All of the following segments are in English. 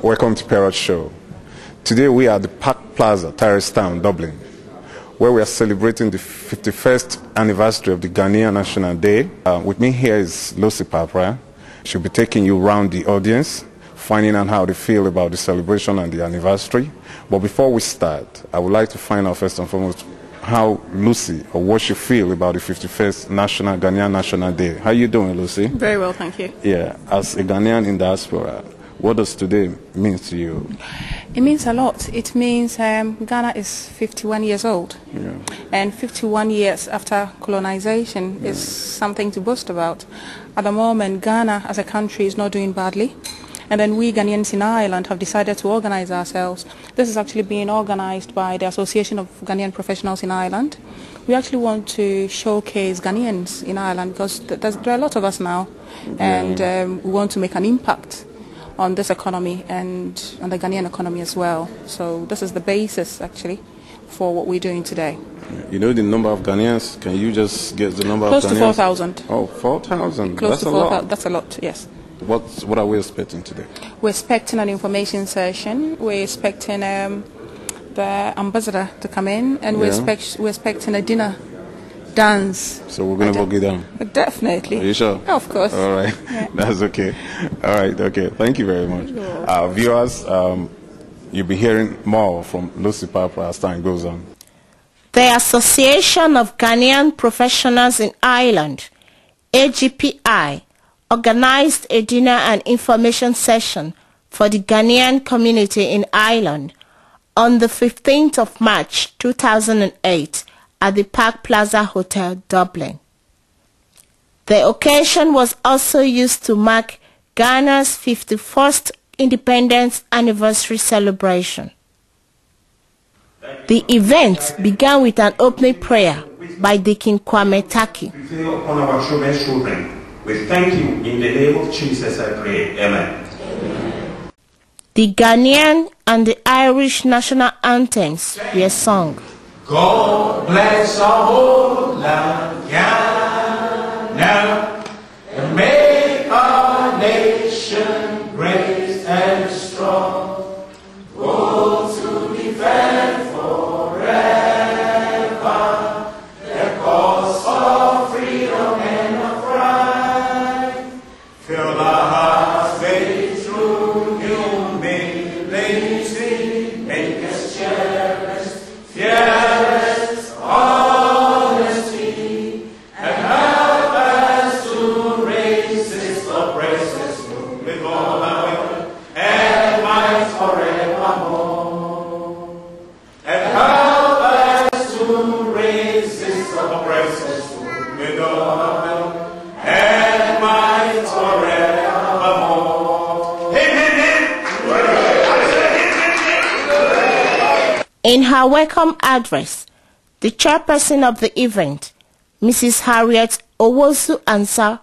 Welcome to Parrot Show. Today we are at the Park Plaza, Terrace Town, Dublin, where we are celebrating the 51st anniversary of the Ghanaian National Day. With me here is Lucy Papra. She'll be taking you around the audience, finding out how they feel about the celebration and the anniversary. But before we start, I would like to find out first and foremost how Lucy, or what she feel about the 51st Ghanaian National Day. How are you doing, Lucy? Very well, thank you. Yeah, as a Ghanaian in diaspora, what does today mean to you? It means a lot. It means Ghana is 51 years old. Yeah. And 51 years after colonization is something to boast about. At the moment, Ghana as a country is not doing badly. And then we Ghanaians in Ireland have decided to organize ourselves. This is actually being organized by the Association of Ghanaian Professionals in Ireland. We actually want to showcase Ghanaians in Ireland because there are a lot of us now. And we want to make an impact on this economy and on the Ghanaian economy as well. So this is the basis actually for what we're doing today. You know the number of Ghanaians? Can you just get the number Close of Ghanaians? Close to 4,000. Oh, 4,000. Close That's to a 4,000. lot. That's a lot, yes. What are we expecting today? We're expecting an information session. We're expecting the ambassador to come in, and we're expecting a dinner, dance. So we're going to bog it down? Definitely. Are you sure? Of course. All right. Yeah. That's okay. All right. Okay. Thank you very much. Viewers, you'll be hearing more from Lucy Papra as time goes on. The Association of Ghanaian Professionals in Ireland, AGPI, organized a dinner and information session for the Ghanaian community in Ireland on the 15th of March 2008 at the Park Plaza Hotel, Dublin. The occasion was also used to mark Ghana's 51st independence anniversary celebration. The event began with an opening prayer by Deacon Kwame Taki. Upon our children, we thank you in the name of Jesus, I pray. Amen. The Ghanaian and the Irish national anthems were sung. God bless our whole land, Ghana, and make our nation great and strong. Oh, to defend forever the cause of freedom and of right. Fill our hearts with true humility, make us cherish fearless honesty, and help us to resist oppressors with all our will and might forevermore. And help us to resist oppressors with all our will and might forevermore. Amen. In her welcome address, the chairperson of the event, Mrs. Harriet Owosu-Ansah,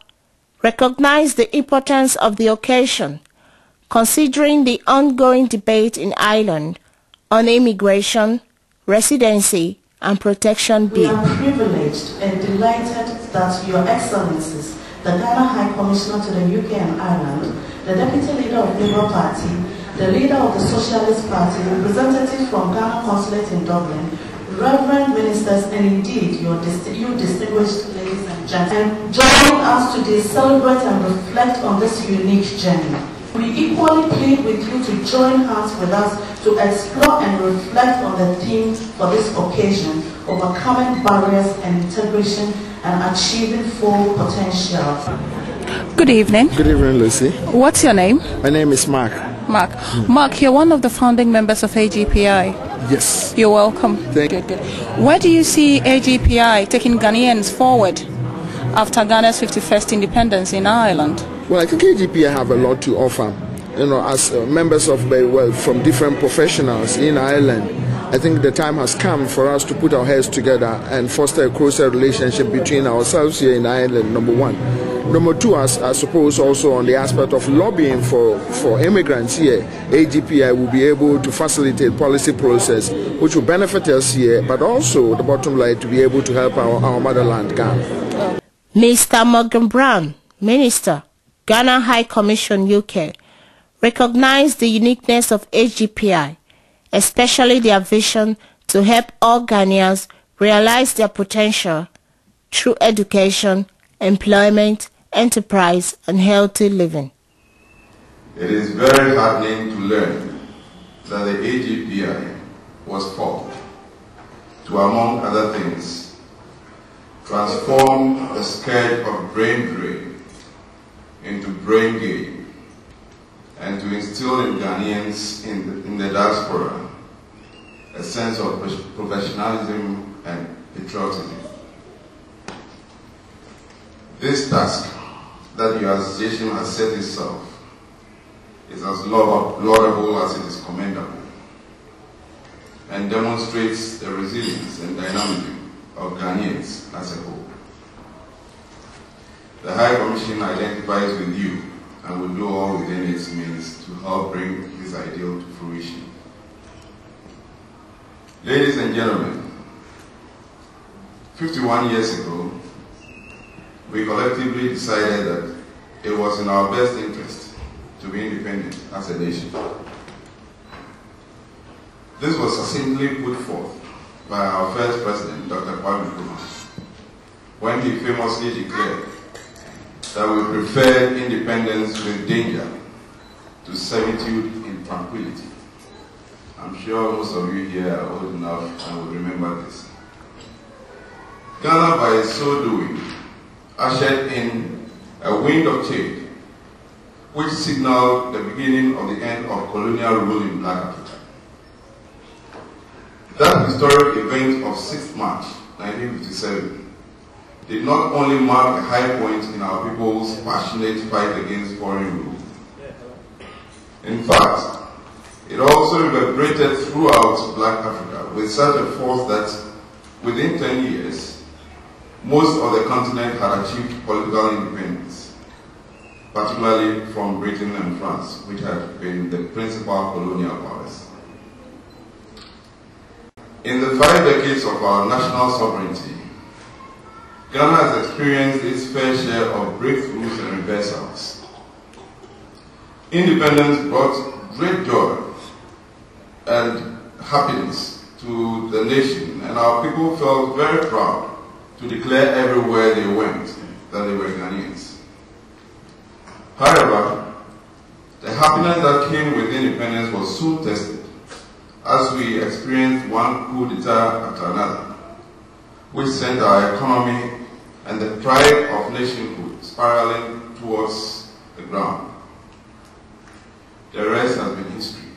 recognized the importance of the occasion, considering the ongoing debate in Ireland on immigration, residency, and protection We bill. are privileged and delighted that Your Excellencies, the Ghana High Commissioner to the UK and Ireland, the Deputy Leader of the Labour Party, the Leader of the Socialist Party, representatives from Ghana Consulate in Dublin, Reverend Ministers, and indeed you distinguished ladies and gentlemen, joining us today celebrate and reflect on this unique journey. We equally plead with you to join hands with us to explore and reflect on the theme for this occasion, overcoming barriers and integration and achieving full potential. Good evening. Good evening, Lucy. What's your name? My name is Mark. Mark. Mark, you're one of the founding members of AGPI. Yes. You're welcome. Thank you. Good. Where do you see AGPI taking Ghanaians forward after Ghana's 51st independence in Ireland? Well, I think AGPI have a lot to offer. You know, as members of from different professionals in Ireland, I think the time has come for us to put our heads together and foster a closer relationship between ourselves here in Ireland, number one. Number two, I suppose also on the aspect of lobbying for immigrants here, AGPI will be able to facilitate policy process which will benefit us here, but also the bottom line to be able to help our motherland, Ghana. Mr. Morgan Brown, Minister, Ghana High Commission UK, recognized the uniqueness of HGPI, especially their vision to help all Ghanaians realize their potential through education, employment, enterprise, and healthy living. It is very heartening to learn that the HGPI was formed to, among other things, transform the scourge of brain drain into brain gain, and to instill in Ghanaians in the diaspora a sense of professionalism and patriotism. This task that your association has set itself is as laudable as it is commendable, and demonstrates the resilience and dynamism of Ghanaians as a whole. The High Commission identifies with you and will do all within its means to help bring this ideal to fruition. Ladies and gentlemen, 51 years ago, we collectively decided that it was in our best interest to be independent as a nation. This was succinctly put forth by our first president, Dr. Kwame Nkrumah, when he famously declared that we preferred independence with danger to servitude in tranquility. I'm sure most of you here are old enough and will remember this. Ghana, by so doing, ushered in a wind of change which signaled the beginning of the end of colonial rule in Black Africa. That historic event of 6th March 1957 did not only mark a high point in our people's passionate fight against foreign rule. In fact, it also reverberated throughout Black Africa with such a force that within 10 years, most of the continent had achieved political independence, particularly from Britain and France, which had been the principal colonial powers. In the 5 decades of our national sovereignty, Ghana has experienced its fair share of breakthroughs and reversals. Independence brought great joy and happiness to the nation, and our people felt very proud to declare everywhere they went that they were Ghanaians. However, the happiness that came with independence was soon tested as we experienced one coup d'etat after another, which sent our economy and the pride of nationhood spiraling towards the ground. The rest has been history,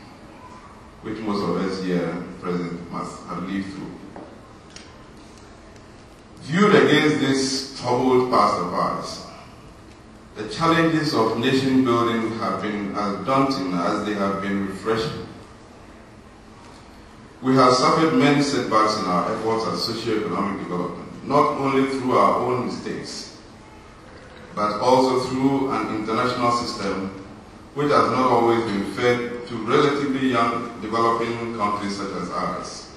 which most of us here present must have lived through. Viewed against this troubled past of ours, the challenges of nation building have been as daunting as they have been refreshing. We have suffered many setbacks in our efforts at socio-economic development, not only through our own mistakes, but also through an international system which has not always been fed to relatively young developing countries such as ours.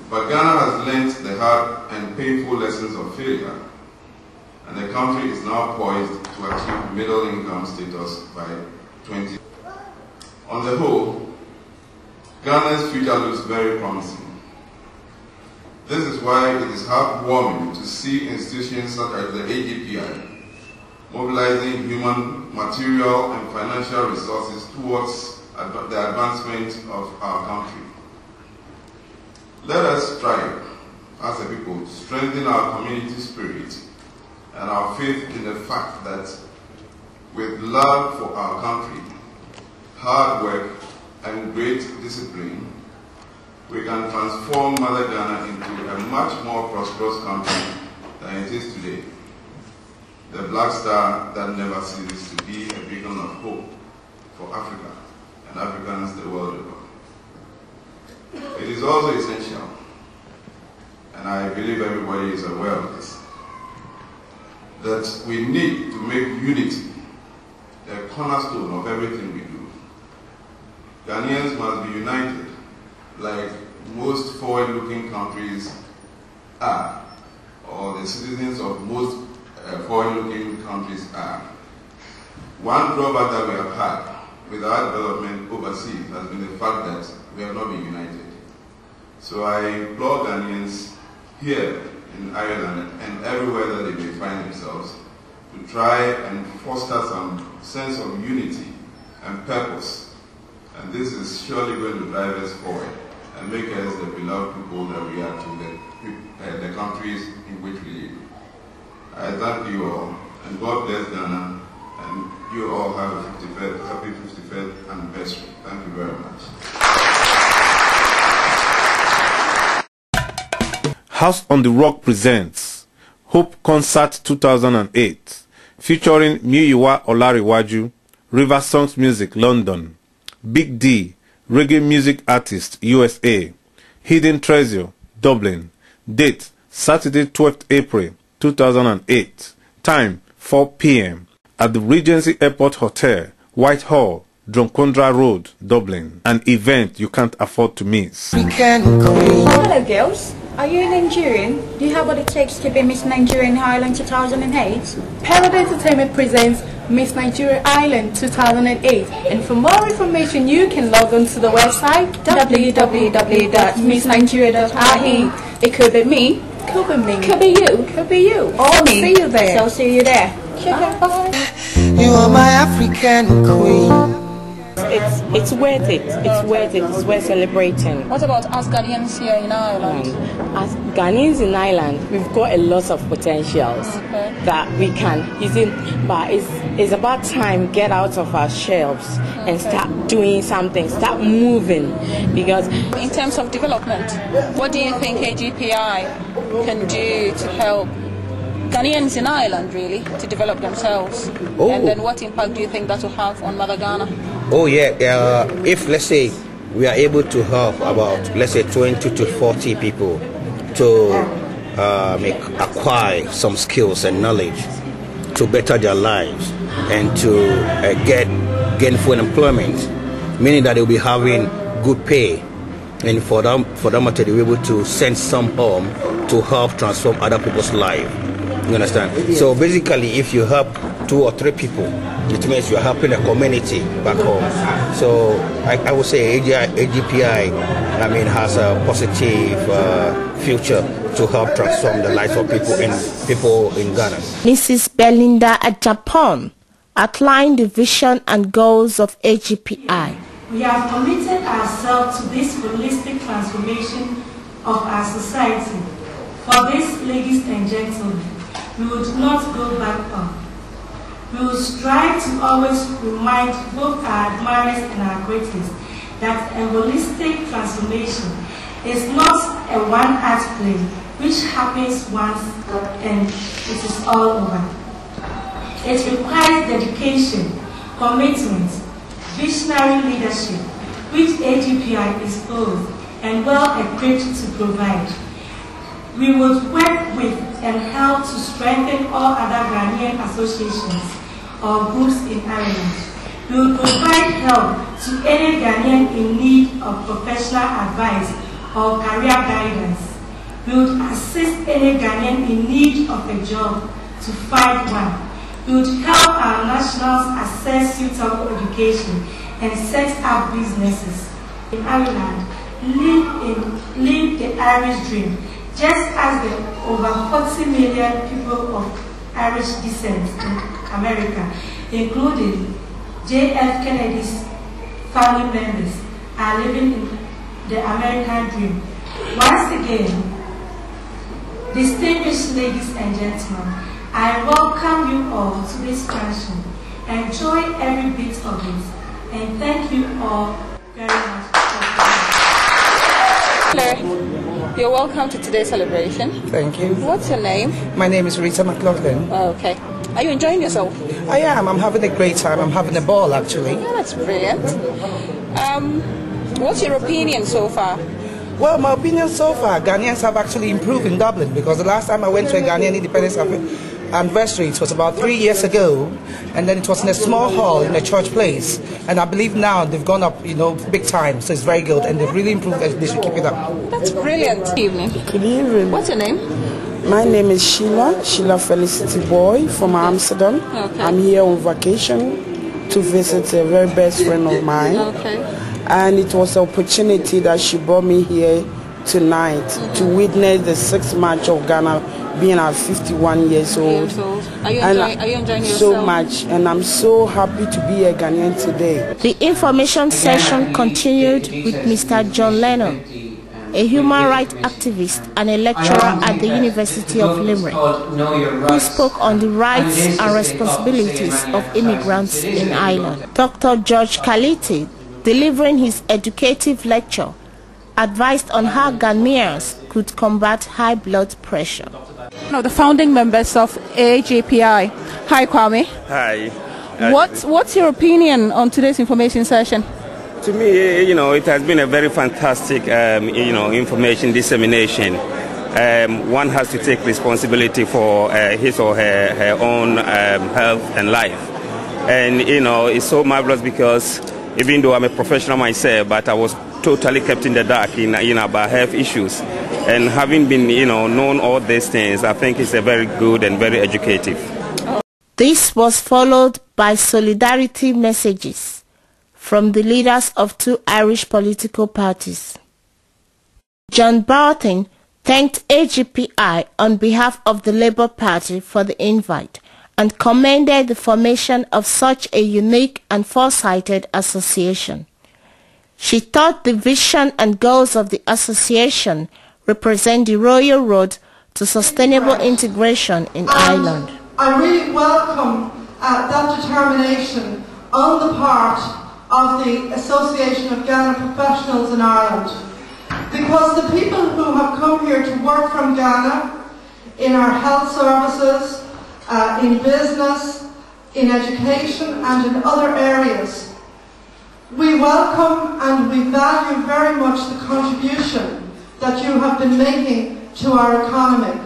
But Ghana has learnt the hard and painful lessons of failure, and the country is now poised to achieve middle-income status by 2020. On the whole, Ghana's future looks very promising. This is why it is heartwarming to see institutions such as the HGPI mobilizing human, material, and financial resources towards the advancement of our country. Let us strive as a people to strengthen our community spirit and our faith in the fact that with love for our country, hard work, and great discipline, we can transform Mother Ghana into a much more prosperous country than it is today. The black star that never ceases to be a beacon of hope for Africa and Africans the world over. It is also essential, and I believe everybody is aware of this, that we need to make unity a cornerstone of everything we do. Ghanaians must be united like most forward-looking countries are, or the citizens of most forward-looking countries are. One drawback that we have had with our development overseas has been the fact that we have not been united. So I implore Ghanaians here in Ireland and everywhere that they may find themselves to try and foster some sense of unity and purpose. And this is surely going to drive us forward and make us the beloved people that we are to the countries in which we live. I thank you all, and God bless Ghana, and you all have a happy 55th anniversary. Thank you very much. House on the Rock presents Hope Concert 2008, featuring Muyiwa Olariwaju, River Songs Music, London, Big D, Reggae Music Artist, USA, Hidden Treasure, Dublin. Date, Saturday 12th April 2008. Time, 4 p.m. at the Regency Airport Hotel, Whitehall, Drumcondra Road, Dublin. An event you can't afford to miss. Hello girls, are you a Nigerian? Do you have what it takes to be Miss Nigeria Ireland 2008? Parrot Entertainment presents Miss Nigeria Ireland 2008, and for more information you can log on to the website www.missnigeria.ie. It could be me, could be me, could be you, could be you. Or me. See you there. So see you there. Bye. You are my African queen. It's worth it. It's worth it. It's worth celebrating. What about us Ghanaians here in Ireland? As Ghanaians in Ireland, we've got a lot of potentials that we can use it, but it's about time get out of our shelves and start doing something, start moving. Because in terms of development, what do you think AGPI can do to help Ghanaians in Ireland really to develop themselves? And then what impact do you think that will have on Mother Ghana? Oh yeah, if let's say we are able to help about, let's say 20 to 40 people to acquire some skills and knowledge to better their lives and to get gainful employment, meaning that they'll be having good pay, and for them to be able to send some home to help transform other people's lives. You understand? So basically, if you help 2 or 3 people, it means you're helping a community back home. So I would say AGPI, has a positive future to help transform the lives of people in Ghana. Mrs. Belinda Ajapon outlined the vision and goals of AGPI. We have committed ourselves to this holistic transformation of our society. For this, ladies and gentlemen, we would not go back up. We will strive to always remind both our admirers and our critics that a holistic transformation is not a one-act play which happens once and it is all over. It requires dedication, commitment, visionary leadership, which AGPI is both and well equipped to provide. We would work with and help to strengthen all other Ghanaian associations or groups in Ireland. We will provide help to any Ghanaian in need of professional advice or career guidance. We would assist any Ghanaian in need of a job to find one. We would help our nationals access suitable education and set up businesses in Ireland. Live the Irish dream. Just as the over 40 million people of Irish descent in America, including J.F. Kennedy's family members, are living in the American dream. Once again, distinguished ladies and gentlemen, I welcome you all to this function. Enjoy every bit of it, and thank you all very much for coming. Hello. You're welcome to today's celebration. Thank you. What's your name? My name is Rita McLaughlin. Okay. Are you enjoying yourself? I am. I'm having a great time. I'm having a ball, actually. Yeah, that's brilliant. What's your opinion so far? Well, my opinion so far, Ghanaians have actually improved in Dublin, because the last time I went to a Ghanaian independence anniversary, it was about 3 years ago, and then it was in a small hall in a church place, and I believe now they've gone up, big time, so it's very good, and they've really improved, and they should keep it up. That's brilliant. Good evening. Good evening. What's your name? My name is Sheila Felicity Boy from Amsterdam. Okay. I'm here on vacation. to visit a very best friend of mine. Okay. And it was an opportunity that she brought me here tonight to witness the 6th March of Ghana being at 51 years old. Are you enjoying yourself? So much, and I'm so happy to be a Ghanaian today. The information session continued with Mr. John Lennon, a human rights activist and a lecturer at the University of Limerick, who spoke on the rights and responsibilities of immigrants in Ireland. Dr. George Kaliti, delivering his educative lecture, advised on how Ghanaians could combat high blood pressure. The founding members of AJPI. Hi, Kwame. Hi. What's your opinion on today's information session? To me, it has been a very fantastic, information dissemination. One has to take responsibility for his or her own health and life. And, it's so marvelous because even though I'm a professional myself, but I was totally kept in the dark about health issues. And having been, known all these things, I think it's a very good and very educative. This was followed by solidarity messages from the leaders of 2 Irish political parties. John Barton thanked AGPI on behalf of the Labour Party for the invite and commended the formation of such a unique and foresighted association. She thought the vision and goals of the association represent the royal road to sustainable integration in Ireland. I really welcome that determination on the part of the Association of Ghana Professionals in Ireland, because the people who have come here to work from Ghana in our health services, in business, in education and in other areas, we welcome and we value very much the contribution that you have been making to our economy.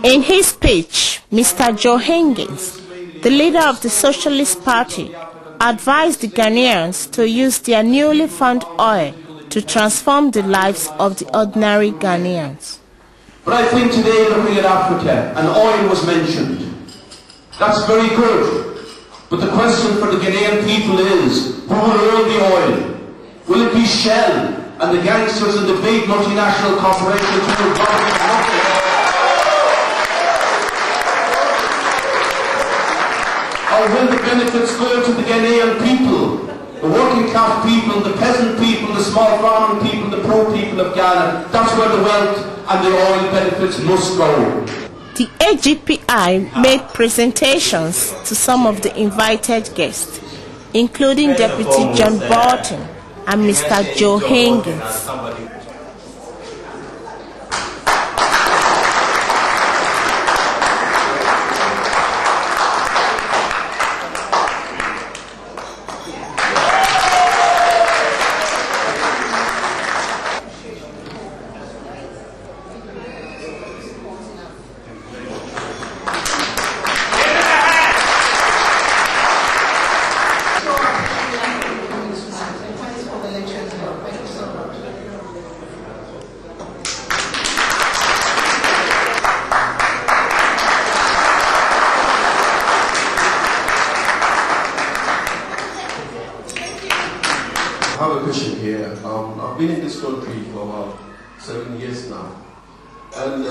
In his speech, Mr. Joe Higgins, the leader of the Socialist Party, advised the Ghanaians to use their newly found oil to transform the lives of the ordinary Ghanaians. But I think today, looking at Africa, and oil was mentioned. That's very good. But the question for the Ghanaian people is, who will own the oil? Will it be Shell and the gangsters and the big multinational corporations who will probably nothing? Or will the benefits go to the Ghanaian people, the working class people, the peasant people, the small farming people, the poor people of Ghana? That's where the wealth and the oil benefits must go. The AGPI made presentations to some of the invited guests, including Deputy John Barton and Mr. Joe Higgins. I have a question here. I've been in this country for about 7 years now. And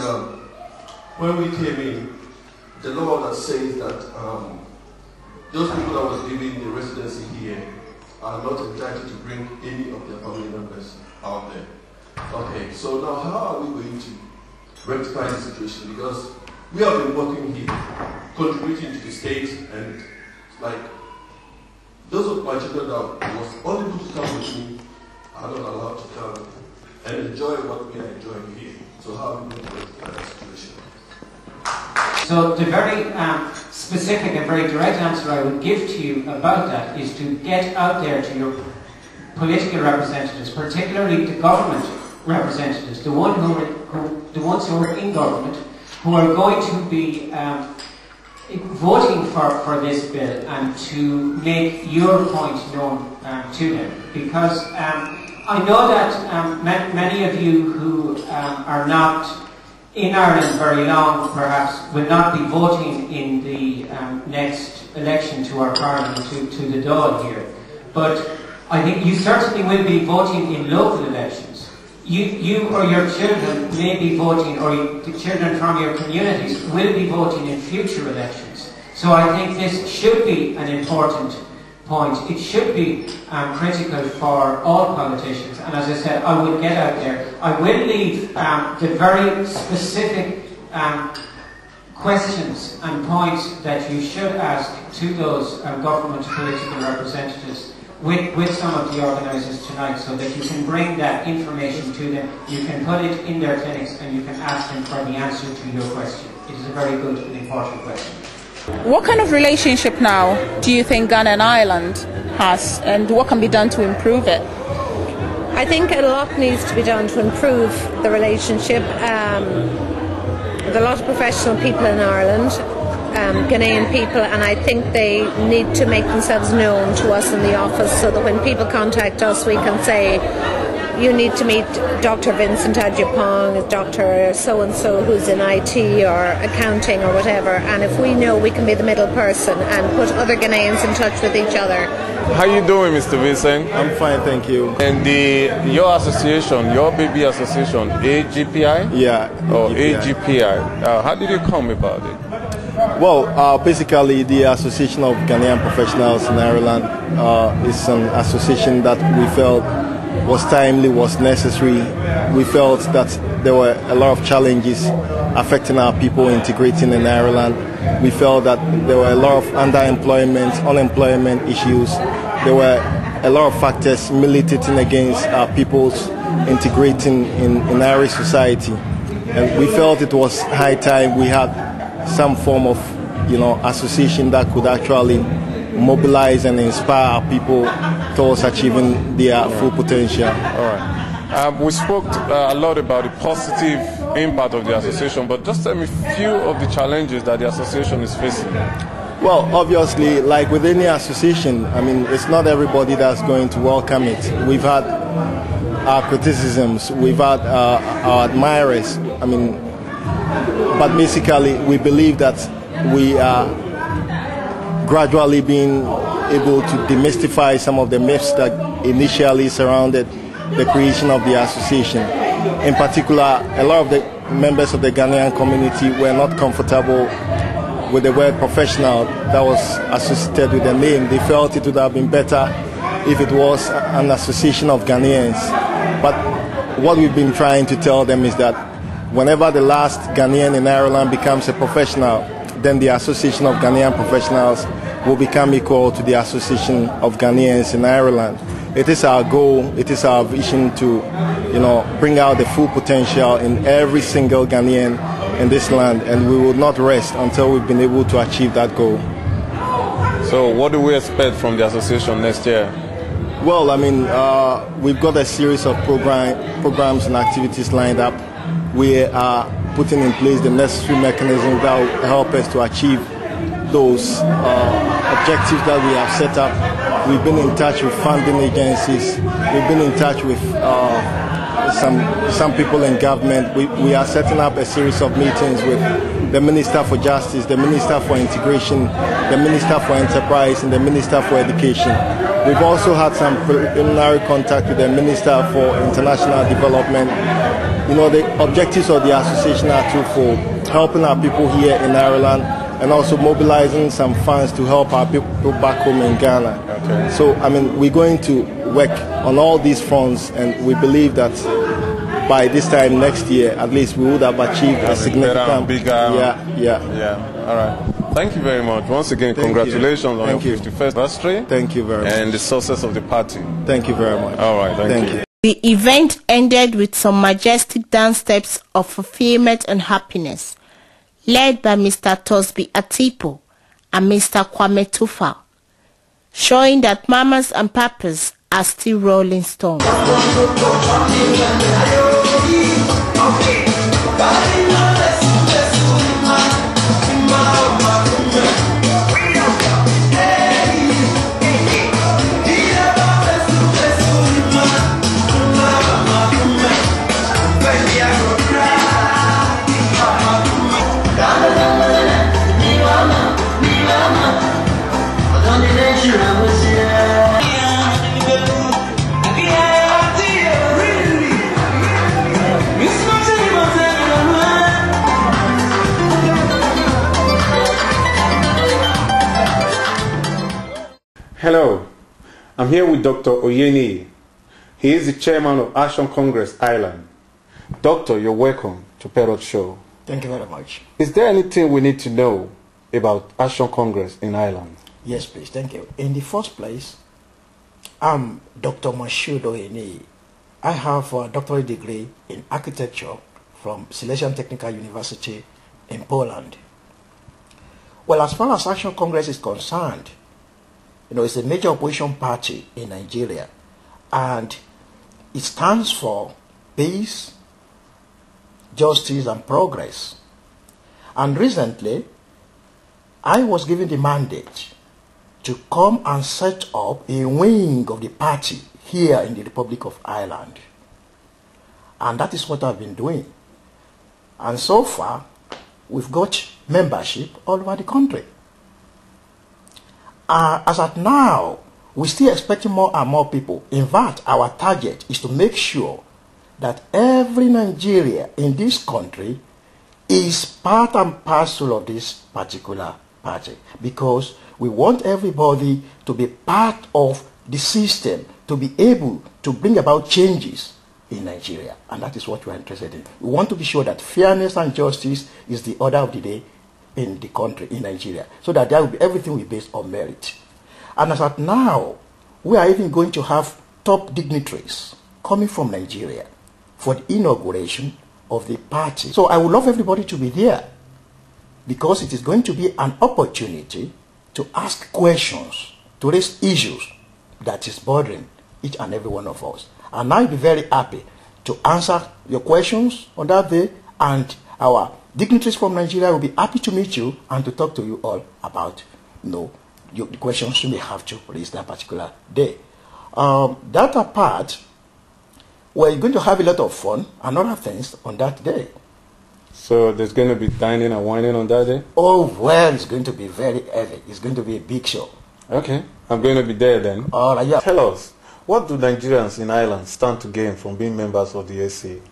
when we came in, the law that says that those people that was given the residency here are not entitled to bring any of their family members out there. Okay, so now how are we going to rectify the situation? Because we have been working here, contributing to the state, and like those of my children that was unable to come with me are not allowed to come and enjoy what we are enjoying here. So how are we going to rectify that situation? So the very specific and very direct answer I would give to you about that is to get out there to your political representatives, particularly the government representatives, the ones who are in government, who are going to be voting for this bill, and to make your point known to them. Because I know that many of you who are not in Ireland very long, perhaps, will not be voting in the next election to our parliament, to the Dáil here. But I think you certainly will be voting in local elections. You or your children may be voting, or the children from your communities will be voting in future elections. So I think this should be an important point. It should be critical for all politicians. And as I said, I will get out there. I will leave the very specific questions and points that you should ask to those government political representatives with some of the organisers tonight, so that you can bring that information to them, you can put it in their clinics, and you can ask them for the answer to your question. It is a very good and important question. What kind of relationship now do you think Ghana and Ireland has, and what can be done to improve it? I think a lot needs to be done to improve the relationship. There are a lot of professional people in Ireland, Ghanaian people, and I think they need to make themselves known to us in the office, so that when people contact us we can say, you need to meet Dr. Vincent Adjapong, Dr. so-and-so who's in IT or accounting or whatever, and if we know, we can be the middle person and put other Ghanaians in touch with each other. How you doing, Mr. Vincent? I'm fine, thank you. And your association, your baby association, AGPI? Yeah. Oh, AGPI. How did you come about it? Well, basically the Association of Ghanaian Professionals in Ireland is an association that we felt was timely, was necessary. We felt that there were a lot of challenges affecting our people integrating in Ireland. We felt that there were a lot of underemployment, unemployment issues. There were a lot of factors militating against our people's integrating in Irish society. And we felt it was high time we had some form of, association that could actually mobilize and inspire our people towards achieving their full potential. All right. We spoke a lot about the positive impact of the association, but just tell me a few of the challenges that the association is facing. Well, obviously, like with any association, it's not everybody that's going to welcome it. We've had our criticisms, we've had our admirers, but basically we believe that we are gradually being able to demystify some of the myths that initially surrounded the creation of the association. In particular, a lot of the members of the Ghanaian community were not comfortable with the word professional that was associated with the name. They felt it would have been better if it was an association of Ghanaians. But what we've been trying to tell them is that whenever the last Ghanaian in Ireland becomes a professional, then the Association of Ghanaian Professionals will become equal to the Association of Ghanaians in Ireland. It is our goal, it is our vision to, bring out the full potential in every single Ghanaian in this land, and we will not rest until we've been able to achieve that goal. So what do we expect from the association next year? Well, we've got a series of programs and activities lined up. We are putting in place the necessary mechanisms that will help us to achieve those objectives that we have set up. We've been in touch with funding agencies. We've been in touch with some people in government. We are setting up a series of meetings with the Minister for Justice, the Minister for Integration, the Minister for Enterprise, and the Minister for Education. We've also had some preliminary contact with the Minister for International Development. The objectives of the association are twofold: helping our people here in Ireland and also mobilizing some funds to help our people back home in Ghana. Okay. So, we're going to work on all these fronts, and we believe that by this time next year, at least we would have achieved a significant... bigger. Yeah. All right. Thank you very much. Once again, congratulations on your 51st anniversary. Thank you very much. And the success of the party. Thank you very much. All right. Thank you. The event ended with some majestic dance steps of fulfillment and happiness, led by Mr. Tosby Atipo and Mr. Kwame Tufa, showing that mamas and papas are still rolling stones. I'm here with Dr. Oyeni. He is the chairman of Action Congress Ireland. Doctor, you're welcome to Parrot Show. Thank you very much. Is there anything we need to know about Action Congress in Ireland? Yes, please. Thank you. In the first place, I'm Dr. Mashoud Oyeni. I have a doctorate degree in architecture from Silesian Technical University in Poland. Well, as far as Action Congress is concerned, it's a major opposition party in Nigeria, and it stands for peace, justice, and progress. And recently, I was given the mandate to come and set up a wing of the party here in the Republic of Ireland. And that is what I've been doing. And so far, we've got membership all over the country. As at now, we're still expecting more and more people. In fact, our target is to make sure that every Nigerian in this country is part and parcel of this particular party, because we want everybody to be part of the system, to be able to bring about changes in Nigeria. And that is what we're interested in. We want to be sure that fairness and justice is the order of the day in the country, in Nigeria, so that there will be everything will be based on merit. And as at now, we are even going to have top dignitaries coming from Nigeria for the inauguration of the party. So I would love everybody to be there, because it is going to be an opportunity to ask questions, to raise issues that is bothering each and every one of us. And I'll be very happy to answer your questions on that day, and our dignitaries from Nigeria will be happy to meet you and to talk to you all about the questions you may have to raise that particular day. That apart, we're going to have a lot of fun and other things on that day. So there's going to be dining and wining on that day? Oh, well, it's going to be very heavy. It's going to be a big show. Okay, I'm going to be there then. All right, yeah. Tell us, what do Nigerians in Ireland stand to gain from being members of the AC?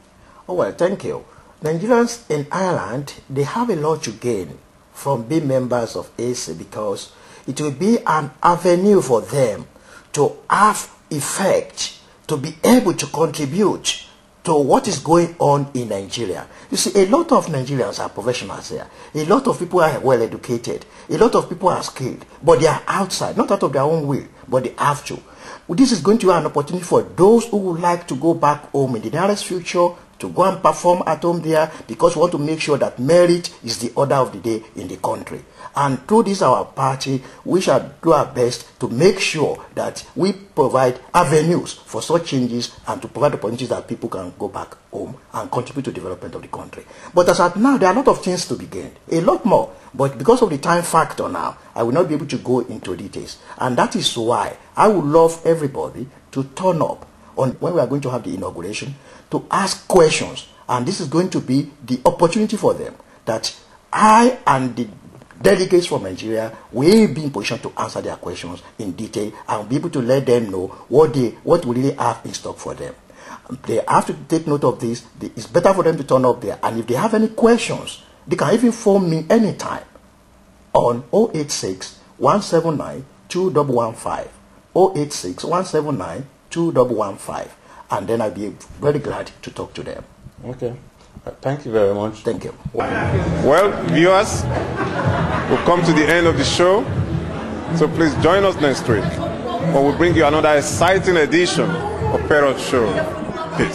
Oh, well, thank you. Nigerians in Ireland, they have a lot to gain from being members of AC, because it will be an avenue for them to have effect, to be able to contribute to what is going on in Nigeria. You see, a lot of Nigerians are professionals here. A lot of people are well educated. A lot of people are skilled, but they are outside, not out of their own will, but they have to. This is going to be an opportunity for those who would like to go back home in the nearest future, to go and perform at home there, because we want to make sure that merit is the order of the day in the country. And through this our party, we shall do our best to make sure that we provide avenues for such changes, and to provide opportunities that people can go back home and contribute to the development of the country. But as at now, there are a lot of things to be gained, a lot more. But because of the time factor now, I will not be able to go into details. And that is why I would love everybody to turn up on when we are going to have the inauguration, to ask questions. And this is going to be the opportunity for them, that I and the delegates from Nigeria will be in position to answer their questions in detail, and be able to let them know what we really have in stock for them. They have to take note of this. It's better for them to turn up there. And if they have any questions, they can even phone me anytime on 086 179 2115. 086 179 2115. And then I'll be very glad to talk to them. Okay. Thank you very much. Thank you. Well, viewers, we've come to the end of the show. So please join us next week, when we bring you another exciting edition of Parrot Show. Peace.